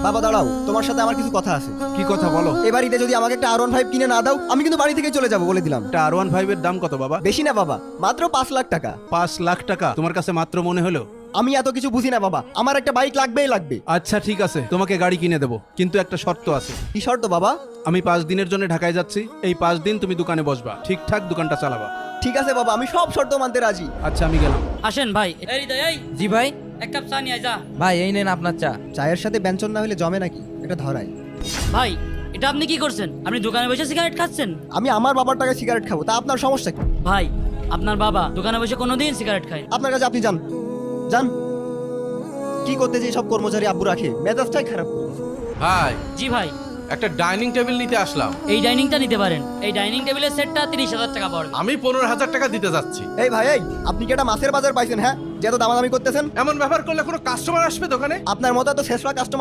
বাবা দাঁড়াও, তোমার সাথে আমার কিছু কথা আছে। কি কথা বলো? এবার ঈদে যদি আমাকে একটা R15 কিনে না দাও, আমি কিন্তু বাড়ি থেকে চলে যাবো বলে দিলাম। একটা R15 এর দাম কত বাবা? বেশি না বাবা, মাত্র 5 লাখ টাকা। 5 লাখ টাকা তোমার কাছে মাত্র মনে হলো? আমি এত কিছু বুঝি না বাবা, আমার একটা বাইক লাগবেই লাগবে। আচ্ছা ঠিক আছে, তোমাকে গাড়ি কিনে দেবো, কিন্তু একটা শর্ত আছে। কি শর্ত বাবা? আমি 5 দিনের জন্য ঢাকায় যাচ্ছি, এই 5 দিন তুমি দোকানে বসবা, ঠিকঠাক দোকানটা চালাবা। ঠিক আছে বাবা, আমি সব শর্ত মানতে রাজি। আচ্ছা আমি গেলাম। আসেন ভাই। এই হৃদয়, এই জি ভাই। এক কাপ চা নিয়ে আয় যা। ভাই এই নেন আপনার চা। চায়ের সাথে ব্যঞ্জন না হলে জমে নাকি? এটা ধরায়। ভাই এটা আপনি কি করছেন? আপনি দোকানে বসে সিগারেট খাচ্ছেন? আমি আমার বাবার টাকায় সিগারেট খাবো, তা আপনার সমস্যা কি? ভাই আপনার বাবা দোকানে বসে কোনোদিন সিগারেট খায়? আপনার কাছে আপনি যান যান। কি করতে যে সব কর্মচারী আব্বু রাখে, মেজাজটাই খারাপ করে দিয়েছে। ভাই, জি ভাই, একটা ডাইনিং টেবিল নিতে আসলাম। এই ডাইনিংটা নিতে পারেন। এই ডাইনিং টেবিলের সেটটা 30,000 টাকা পড়বে। আমি 15,000 টাকা দিতে যাচ্ছি। এই ভাই, এই আপনি কি একটা মাছের বাজার পাইছেন? হ্যাঁ, যে এত দামাদামি করতেছেন? এমন ব্যবহার করলে কোনো কাস্টমার আসবে দোকানে? আপনার মতো এত শেষরা কাস্টমার